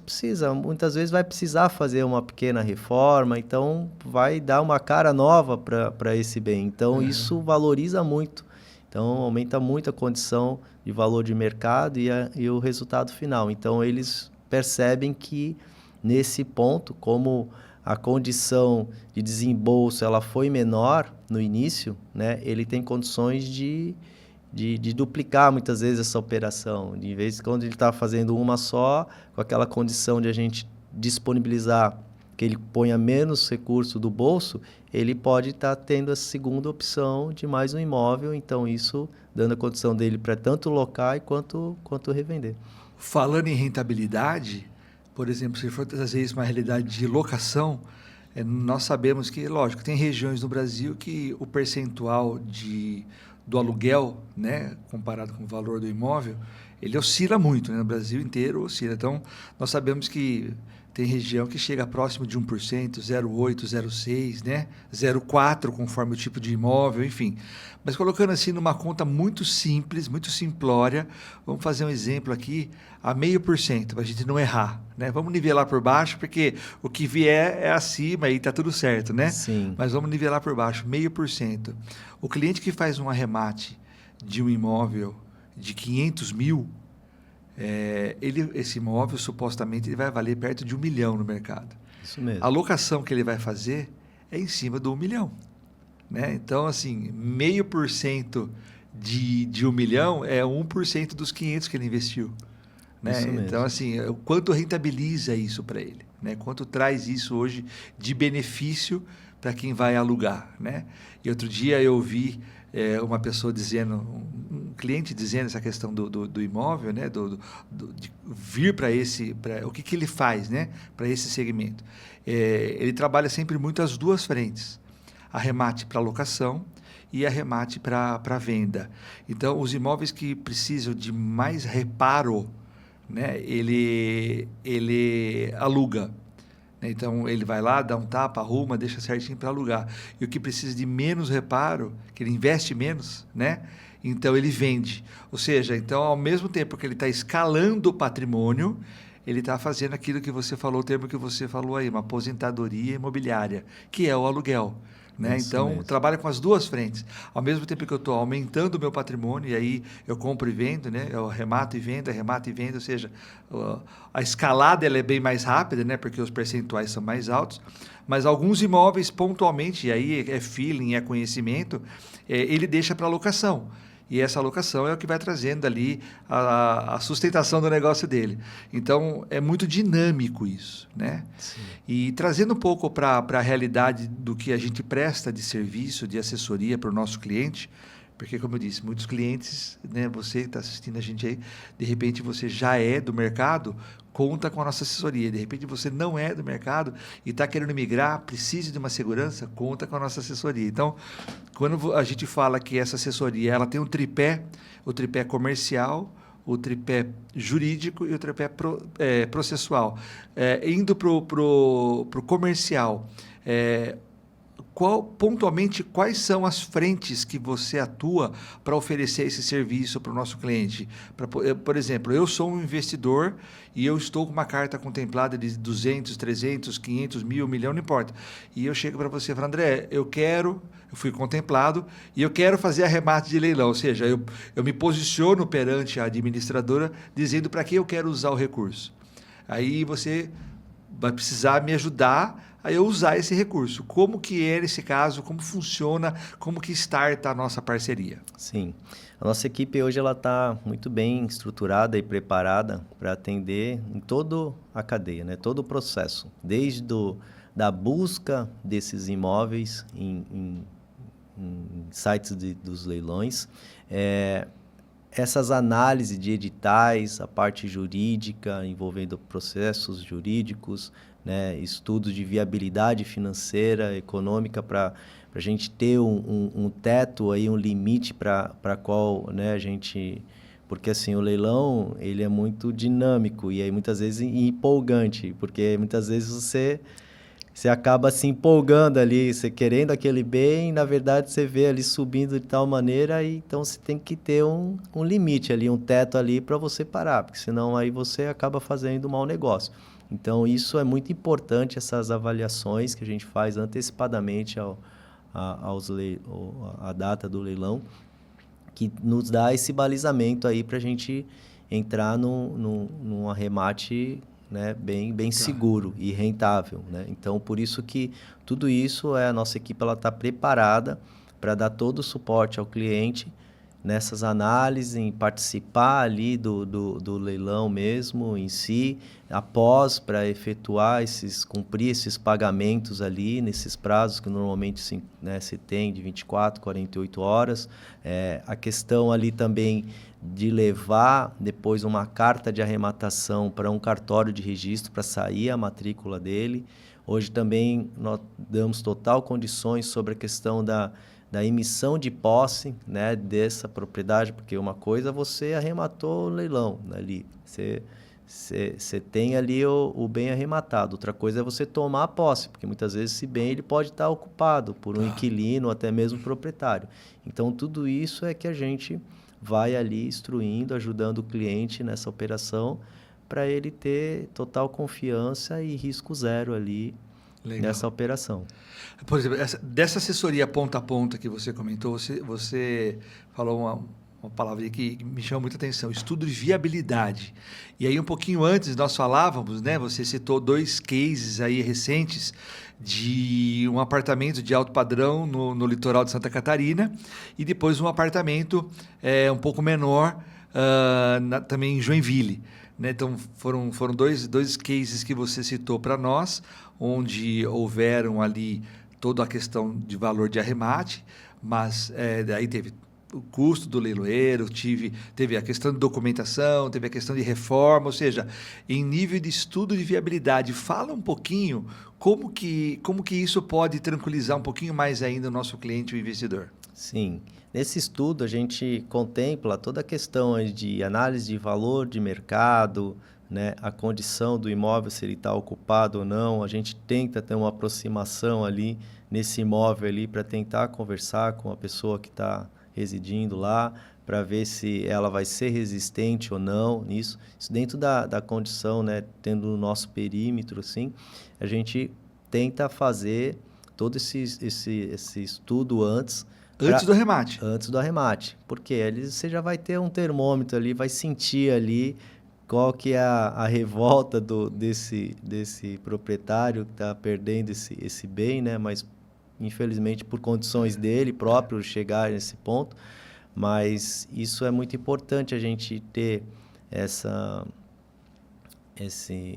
muitas vezes vai precisar fazer uma pequena reforma, então vai dar uma cara nova para esse bem. Então isso valoriza muito. Então, aumenta muito a condição de valor de mercado e o resultado final. Então, eles percebem que, nesse ponto, como a condição de desembolso ela foi menor no início, né, ele tem condições de duplicar, muitas vezes, essa operação. De vez em quando ele está fazendo uma só, com aquela condição de a gente disponibilizar que ele ponha menos recurso do bolso, ele pode estar tendo a segunda opção de mais um imóvel, então isso dando a condição dele para tanto locar quanto revender. Falando em rentabilidade, por exemplo, se for trazer isso uma realidade de locação, nós sabemos que, lógico, tem regiões no Brasil que o percentual do aluguel, né, comparado com o valor do imóvel, ele oscila muito, né? No Brasil inteiro oscila. Então, nós sabemos que tem região que chega próximo de 1%, 0,8%, 0,6%, né? 0,4% conforme o tipo de imóvel, enfim. Mas colocando assim numa conta muito simples, muito simplória, vamos fazer um exemplo aqui, a 0,5%, para a gente não errar, né? Vamos nivelar por baixo, porque o que vier é acima e está tudo certo, né? Sim. Mas vamos nivelar por baixo, 0,5%. O cliente que faz um arremate de um imóvel de 500 mil, esse imóvel supostamente ele vai valer perto de 1 milhão no mercado. Isso mesmo. A locação que ele vai fazer é em cima do 1 milhão. Né? Então, assim, 0,5% de 1 milhão é 1% dos 500 que ele investiu. Né? Isso mesmo. Então, assim, o quanto rentabiliza isso para ele? Né? Quanto traz isso hoje de benefício para quem vai alugar? Né? E outro dia eu vi uma pessoa dizendo, um cliente dizendo essa questão do imóvel, né? De vir para o que ele faz, né? Para esse segmento. Ele trabalha sempre muito as duas frentes, arremate para locação e arremate para venda. Então, os imóveis que precisam de mais reparo, né? Ele aluga. Então, ele vai lá, dá um tapa, arruma, deixa certinho para alugar. E o que precisa de menos reparo, que ele investe menos, né? Então, ele vende. Ou seja, então, ao mesmo tempo que ele está escalando o patrimônio, ele está fazendo aquilo que você falou, o termo que você falou aí, uma aposentadoria imobiliária, que é o aluguel. Né? Então, trabalha com as duas frentes. Ao mesmo tempo que eu estou aumentando o meu patrimônio, e aí eu compro e vendo, né? Eu arremato e vendo, ou seja, a escalada ela é bem mais rápida, né? Porque os percentuais são mais altos, mas alguns imóveis pontualmente, e aí é feeling, é conhecimento, ele deixa para locação. E essa alocação é o que vai trazendo ali a sustentação do negócio dele. Então, é muito dinâmico isso, né? Sim. E trazendo um pouco para a realidade do que a gente presta de serviço, de assessoria para o nosso cliente, porque, como eu disse, muitos clientes, né, você que está assistindo a gente aí, de repente você já é do mercado, conta com a nossa assessoria. De repente você não é do mercado e está querendo migrar, precisa de uma segurança, conta com a nossa assessoria. Então, quando a gente fala que essa assessoria ela tem um tripé, o tripé comercial, o tripé jurídico e o tripé processual. Indo para o comercial, pontualmente, quais são as frentes que você atua para oferecer esse serviço para o nosso cliente? Por exemplo, eu sou um investidor e eu estou com uma carta contemplada de 200, 300, 500 mil, 1 milhão, não importa. E eu chego para você e falo, André, eu fui contemplado e eu quero fazer arremate de leilão. Ou seja, eu me posiciono perante a administradora dizendo para que eu quero usar o recurso. Aí você vai precisar me ajudar a eu usar esse recurso. Como que é nesse caso, como funciona, como que starta a nossa parceria? Sim, a nossa equipe hoje ela está muito bem estruturada e preparada para atender em toda a cadeia, né? Todo o processo, desde da busca desses imóveis em sites dos leilões, essas análises de editais, a parte jurídica envolvendo processos jurídicos, né, estudos de viabilidade financeira, econômica, para a gente ter um teto, aí, um limite para qual, né, a gente... Porque assim, o leilão ele é muito dinâmico e aí muitas vezes empolgante, porque muitas vezes você acaba se empolgando ali, você querendo aquele bem, na verdade você vê ali subindo de tal maneira, e então você tem que ter um limite ali, um teto ali para você parar, porque senão aí você acaba fazendo um mau negócio. Então isso é muito importante, essas avaliações que a gente faz antecipadamente a data do leilão, que nos dá esse balizamento aí para a gente entrar num arremate, né, bem seguro e rentável, né? Então, por isso que tudo isso a nossa equipe ela está preparada para dar todo o suporte ao cliente nessas análises, em participar ali do leilão mesmo em si, após, para efetuar cumprir esses pagamentos ali, nesses prazos que normalmente se tem de 24, 48 horas. A questão ali também de levar depois uma carta de arrematação para um cartório de registro para sair a matrícula dele. Hoje também nós damos total condições sobre a questão da emissão de posse, né, dessa propriedade, porque uma coisa você arrematou o leilão, né, ali, você tem ali o bem arrematado, outra coisa é você tomar a posse, porque muitas vezes esse bem ele pode estar ocupado por um inquilino ou até mesmo proprietário. Então tudo isso é que a gente vai ali instruindo, ajudando o cliente nessa operação, para ele ter total confiança e risco zero ali. Legal. Nessa operação. Por exemplo, dessa assessoria ponta a ponta que você comentou, você falou uma palavra que me chama muita atenção, estudo de viabilidade. E aí um pouquinho antes nós falávamos, né, você citou 2 cases aí recentes de um apartamento de alto padrão no litoral de Santa Catarina e depois um apartamento um pouco menor também em Joinville. Né? Então, foram dois cases que você citou para nós, onde houveram ali toda a questão de valor de arremate, mas daí teve o custo do leiloeiro, teve a questão de documentação, teve a questão de reforma, ou seja, em nível de estudo de viabilidade. Fala um pouquinho como que isso pode tranquilizar um pouquinho mais ainda o nosso cliente, o investidor. Sim, nesse estudo a gente contempla toda a questão de análise de valor de mercado, né, a condição do imóvel, se ele está ocupado ou não. A gente tenta ter uma aproximação ali nesse imóvel ali para tentar conversar com a pessoa que está residindo lá, para ver se ela vai ser resistente ou não nisso. Isso dentro da condição, né, tendo o nosso perímetro, assim, a gente tenta fazer todo esse estudo antes. Antes do arremate. Antes do arremate. Porque ali você já vai ter um termômetro ali, vai sentir ali qual que é a revolta desse proprietário que está perdendo esse bem, né? Mas, infelizmente, por condições dele próprio chegar nesse ponto. Mas isso é muito importante, a gente ter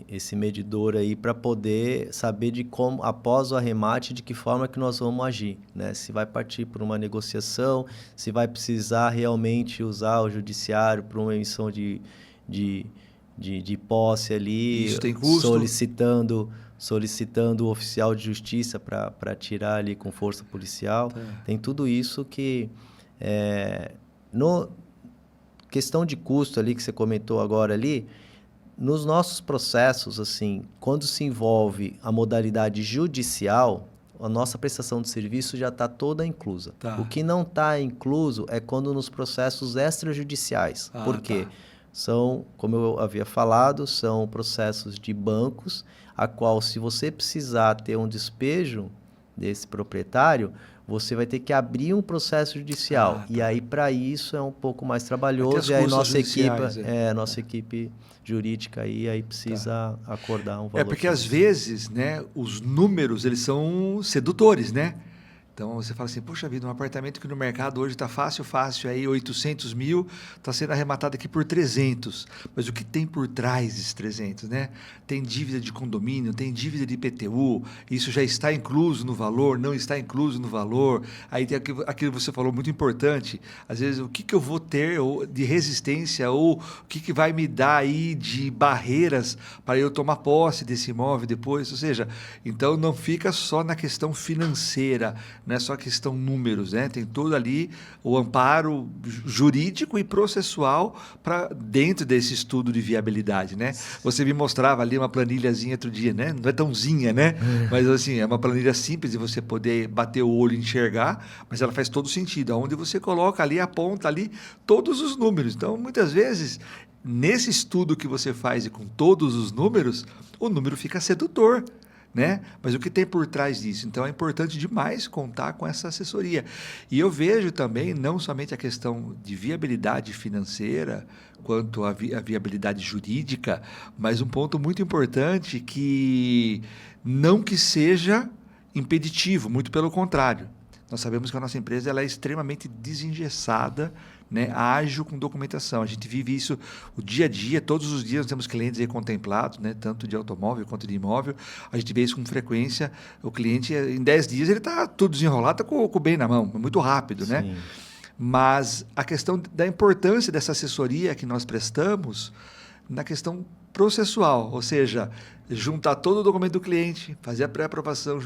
esse medidor aí para poder saber de como, após o arremate, de que forma que nós vamos agir, né? Se vai partir por uma negociação, se vai precisar realmente usar o judiciário para uma emissão de posse ali, isso tem custo. solicitando o oficial de justiça para tirar ali com força policial. Tem tudo isso que no questão de custo ali que você comentou agora ali. Nos nossos processos, assim, quando se envolve a modalidade judicial, a nossa prestação de serviço já está toda inclusa. O que não está incluso é quando nos processos extrajudiciais. Por quê? São, como eu havia falado, são processos de bancos, a qual, se você precisar ter um despejo desse proprietário, você vai ter que abrir um processo judicial. Tá. E aí, para isso, é um pouco mais trabalhoso. E Vai aí, ter as custas nossa equipe jurídica aí precisa acordar um valor. Porque às vezes, né, os números, eles são sedutores, né? Então você fala assim, poxa vida, um apartamento que no mercado hoje está fácil, aí 800 mil, está sendo arrematado aqui por 300. Mas o que tem por trás desses 300, né? Tem dívida de condomínio, tem dívida de IPTU, isso já está incluso no valor, não está incluso no valor. Aí tem aquilo que você falou muito importante, às vezes o que eu vou ter de resistência ou o que vai me dar aí de barreiras para eu tomar posse desse imóvel depois. Ou seja, então não fica só na questão financeira, não é só questão números, né? Tem todo ali o amparo jurídico e processual para dentro desse estudo de viabilidade, né? Você me mostrava ali uma planilhazinha outro dia, né? Não é tãozinha, né? Mas assim, é uma planilha simples de você poder bater o olho e enxergar, mas ela faz todo sentido, onde você coloca ali, aponta ali todos os números. Então, muitas vezes, nesse estudo que você faz e com todos os números, o número fica sedutor, né? Mas o que tem por trás disso? Então é importante demais contar com essa assessoria. E eu vejo também não somente a questão de viabilidade financeira, quanto a viabilidade jurídica, mas um ponto muito importante que não que seja impeditivo, muito pelo contrário. Nós sabemos que a nossa empresa ela é extremamente desengessada, né, ágil com documentação. A gente vive isso o dia a dia, todos os dias nós temos clientes aí contemplados, né, tanto de automóvel quanto de imóvel. A gente vê isso com frequência. O cliente, em 10 dias, ele está tudo desenrolado, está com o bem na mão, muito rápido, Sim. né? Mas a questão da importância dessa assessoria que nós prestamos na questão processual, ou seja, juntar todo o documento do cliente, fazer a pré-aprovação,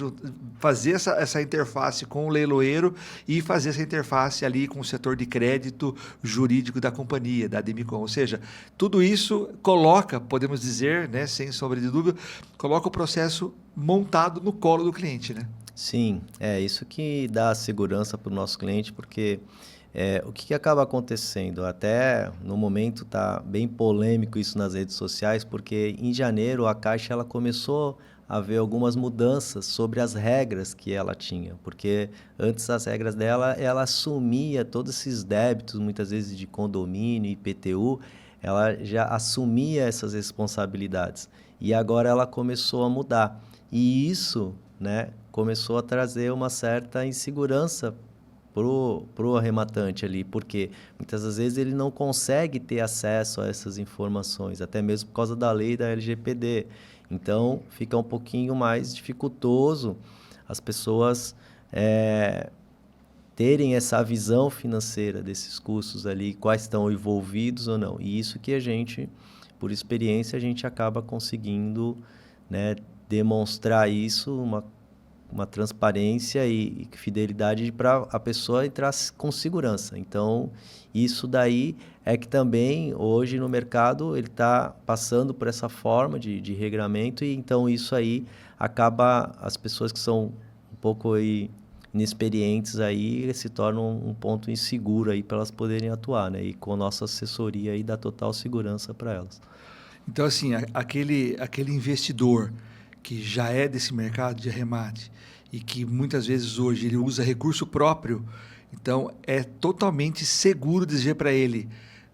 fazer essa interface com o leiloeiro e fazer essa interface ali com o setor de crédito jurídico da companhia, da Ademicon. Ou seja, tudo isso coloca, podemos dizer, né, sem sombra de dúvida, coloca o processo montado no colo do cliente, né? Sim, é isso que dá segurança para o nosso cliente, porque o que acaba acontecendo? Até no momento está bem polêmico isso nas redes sociais, porque em janeiro a Caixa ela começou a ver algumas mudanças sobre as regras que ela tinha, porque antes as regras dela, ela assumia todos esses débitos, muitas vezes de condomínio, IPTU, ela já assumia essas responsabilidades e agora ela começou a mudar. E isso, né, começou a trazer uma certa insegurança pro arrematante ali, porque muitas das vezes ele não consegue ter acesso a essas informações, até mesmo por causa da lei da LGPD. Então, fica um pouquinho mais dificultoso as pessoas terem essa visão financeira desses custos ali, quais estão envolvidos ou não. E isso que a gente, por experiência, a gente acaba conseguindo, né, demonstrar isso, uma transparência e fidelidade para a pessoa entrar com segurança. Então, isso daí é que também, hoje no mercado, ele está passando por essa forma de regramento e então isso aí acaba, as pessoas que são um pouco aí inexperientes aí, se tornam um ponto inseguro aí para elas poderem atuar, né? E com a nossa assessoria aí dá total segurança para elas. Então, assim, aquele investidor que já é desse mercado de arremate e que muitas vezes hoje ele usa recurso próprio, então é totalmente seguro dizer para ele,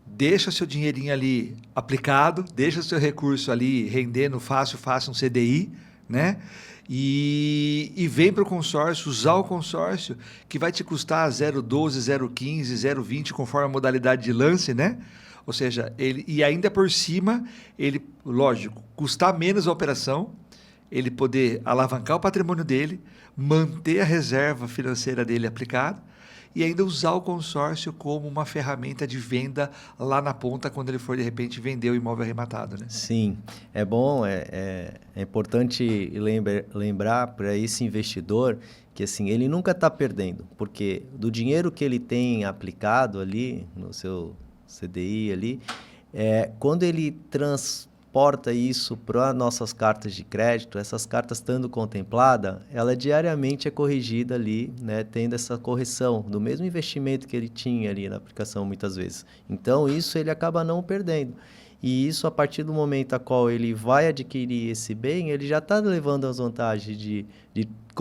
deixa seu dinheirinho ali aplicado, deixa seu recurso ali rendendo fácil um CDI, né? E vem para o consórcio, usar o consórcio, que vai te custar 0,12, 0,15, 0,20, conforme a modalidade de lance, né? Ou seja, e ainda por cima, ele, lógico, custar menos a operação, ele poder alavancar o patrimônio dele, manter a reserva financeira dele aplicada e ainda usar o consórcio como uma ferramenta de venda lá na ponta quando ele for, de repente, vender o imóvel arrematado, né? Sim, é bom, é importante lembrar para esse investidor que assim, ele nunca está perdendo, porque do dinheiro que ele tem aplicado ali no seu CDI ali, quando ele transporta isso para nossas cartas de crédito, essas cartas estando contemplada, ela diariamente é corrigida ali, né, tendo essa correção do mesmo investimento que ele tinha ali na aplicação muitas vezes. Então, isso ele acaba não perdendo. E isso, a partir do momento a qual ele vai adquirir esse bem, ele já está levando as vantagens de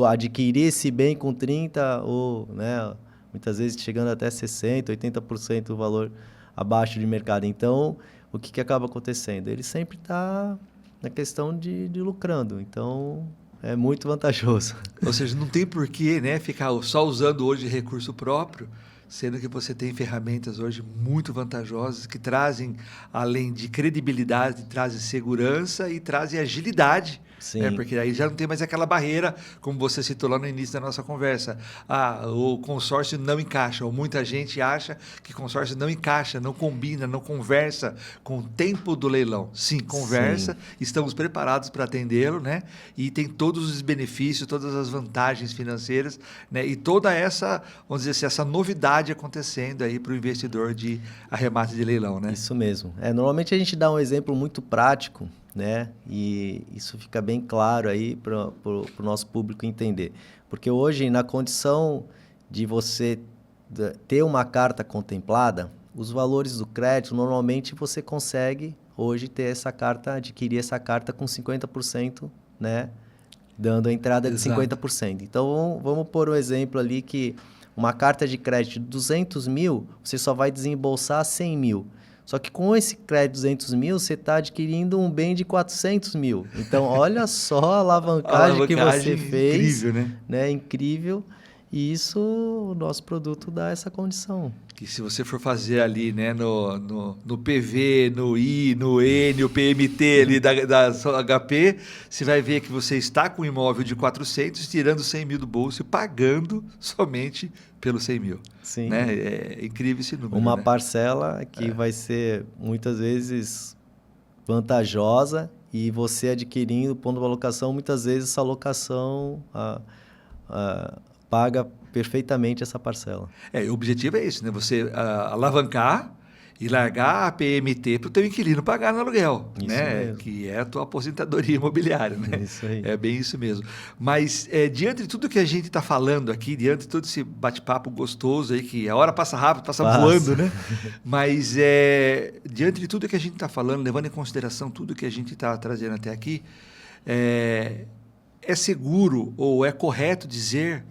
adquirir esse bem com 30% ou, né, muitas vezes chegando até 60%, 80% do valor abaixo de mercado. Então, o que acaba acontecendo? Ele sempre está na questão de lucrando. Então, é muito vantajoso. Ou seja, não tem porquê, né, ficar só usando hoje recurso próprio, sendo que você tem ferramentas hoje muito vantajosas que trazem, além de credibilidade, trazem segurança e trazem agilidade. Sim. Porque aí já não tem mais aquela barreira, como você citou lá no início da nossa conversa. O consórcio não encaixa, ou muita gente acha que consórcio não encaixa, não combina, não conversa com o tempo do leilão. Sim, conversa, estamos preparados para atendê-lo, né? E tem todos os benefícios, todas as vantagens financeiras, né? E toda essa, vamos dizer assim, essa novidade acontecendo aí para o investidor de arremate de leilão, né? Isso mesmo. Normalmente a gente dá um exemplo muito prático, né? E isso fica bem claro aí para o nosso público entender. Porque hoje, na condição de você ter uma carta contemplada, os valores do crédito, normalmente você consegue hoje ter essa carta, adquirir essa carta com 50%, né? Dando a entrada de 50%. Então, vamos pôr um exemplo ali que uma carta de crédito de 200 mil, você só vai desembolsar 100 mil. Só que com esse crédito de 200 mil, você está adquirindo um bem de 400 mil. Então, olha só a alavancagem que você fez. Incrível, né? Incrível. E isso, o nosso produto dá essa condição. Que se você for fazer ali, né, no PV, no I, no N, o PMT ali da HP, você vai ver que você está com um imóvel de 400, tirando 100 mil do bolso e pagando somente pelos 100 mil. Sim. Né? É incrível esse número. Uma né? parcela que vai ser muitas vezes vantajosa e você adquirindo ponto de alocação, muitas vezes essa alocação paga perfeitamente essa parcela. O objetivo é isso, né? Você alavancar e largar a PMT para o teu inquilino pagar no aluguel, Isso né? mesmo. Que é a tua aposentadoria imobiliária, né? Isso aí. É bem isso mesmo. Mas diante de tudo que a gente está falando aqui, diante de todo esse bate-papo gostoso aí, que a hora passa rápido, passa voando, né? Mas diante de tudo que a gente está falando, levando em consideração tudo que a gente está trazendo até aqui, é seguro ou é correto dizer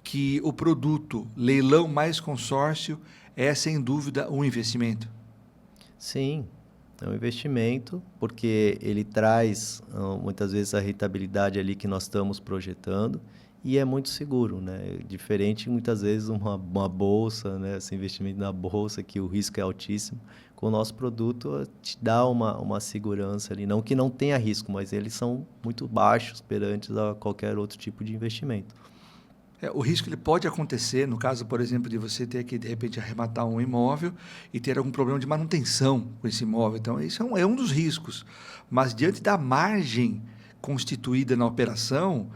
que o produto leilão mais consórcio é, sem dúvida, um investimento? Sim, é um investimento, porque ele traz, muitas vezes, a rentabilidade ali que nós estamos projetando e é muito seguro, né? Diferente, muitas vezes, uma bolsa, né? Esse investimento na bolsa, que o risco é altíssimo. Com o nosso produto, te dá uma segurança ali. Não que não tenha risco, mas eles são muito baixos perante a qualquer outro tipo de investimento. O risco ele pode acontecer, no caso, por exemplo, de você ter que, de repente, arrematar um imóvel e ter algum problema de manutenção com esse imóvel. Então, isso é um dos riscos. Mas, diante da margem constituída na operação,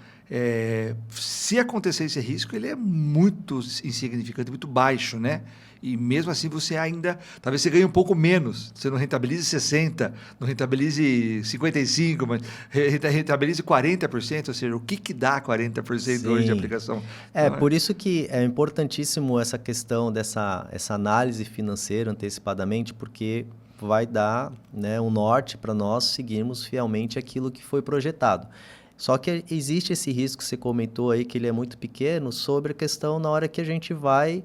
se acontecer esse risco, ele é muito insignificante, muito baixo, né? E mesmo assim você ainda, talvez você ganhe um pouco menos, você não rentabilize 60%, não rentabilize 55%, mas rentabilize 40%, ou seja, o que dá 40% hoje de aplicação? Então, por isso que é importantíssimo essa questão essa análise financeira antecipadamente, porque vai dar, né, um norte para nós seguirmos fielmente aquilo que foi projetado. Só que existe esse risco que você comentou aí, que ele é muito pequeno, sobre a questão na hora que a gente vai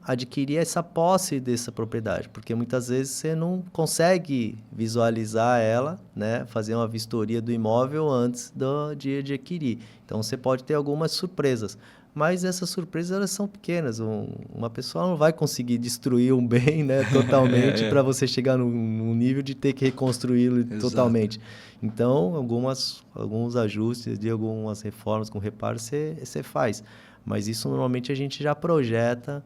adquirir essa posse dessa propriedade, porque muitas vezes você não consegue visualizar ela, né, fazer uma vistoria do imóvel antes do dia de adquirir. Então você pode ter algumas surpresas, mas essas surpresas elas são pequenas. Uma pessoa não vai conseguir destruir um bem, né, totalmente para você chegar num nível de ter que reconstruí-lo totalmente. Então, alguns ajustes de algumas reformas com reparo você faz. Mas isso normalmente a gente já projeta,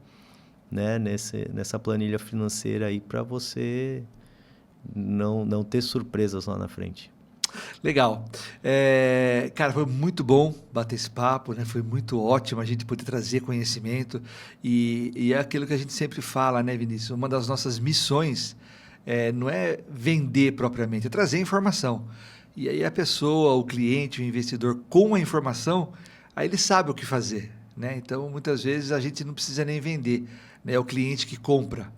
né, nessa planilha financeira aí para você não ter surpresas lá na frente. Legal. Cara, foi muito bom bater esse papo, né? Foi muito ótimo a gente poder trazer conhecimento e é aquilo que a gente sempre fala, né, Vinícius? Uma das nossas missões não é vender propriamente, é trazer informação. E aí a pessoa, o cliente, o investidor, com a informação, aí ele sabe o que fazer, né? Então, muitas vezes a gente não precisa nem vender, né? É o cliente que compra.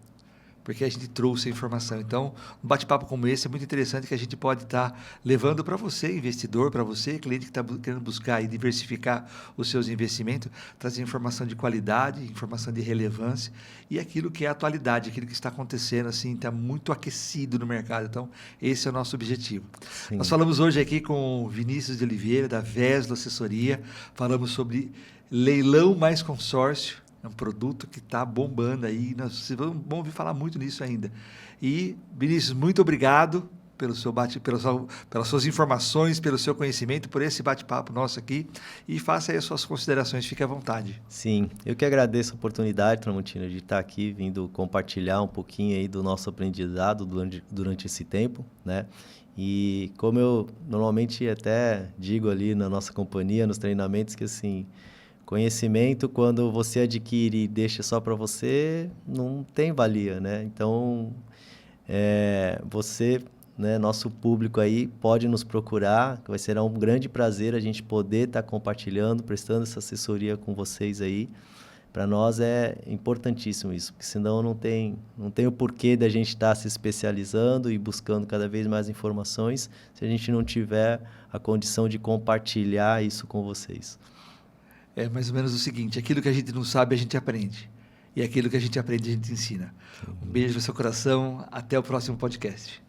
porque a gente trouxe a informação. Então, um bate-papo como esse é muito interessante, que a gente pode estar levando para você, investidor, para você, cliente que está querendo buscar e diversificar os seus investimentos, trazer informação de qualidade, informação de relevância e aquilo que é a atualidade, aquilo que está acontecendo, assim, está muito aquecido no mercado. Então, esse é o nosso objetivo. Sim. Nós falamos hoje aqui com o Vinícius de Oliveira, da Veslo Assessoria, falamos sobre leilão mais consórcio. É um produto que está bombando aí, nós vamos ouvir falar muito nisso ainda. E, Vinícius, muito obrigado pelas suas informações, pelo seu conhecimento, por esse bate-papo nosso aqui. E faça aí as suas considerações, fique à vontade. Sim, eu que agradeço a oportunidade, Tramontina, de estar aqui, vindo compartilhar um pouquinho aí do nosso aprendizado durante esse tempo, né? E como eu normalmente até digo ali na nossa companhia, nos treinamentos, que assim, conhecimento, quando você adquire e deixa só para você, não tem valia, né? Então, você, né, nosso público aí, pode nos procurar, que vai ser um grande prazer a gente poder estar compartilhando, prestando essa assessoria com vocês aí. Para nós é importantíssimo isso, porque senão não tem o porquê da gente estar se especializando e buscando cada vez mais informações se a gente não tiver a condição de compartilhar isso com vocês. É mais ou menos o seguinte, aquilo que a gente não sabe, a gente aprende. E aquilo que a gente aprende, a gente ensina. Um beijo no seu coração, até o próximo podcast.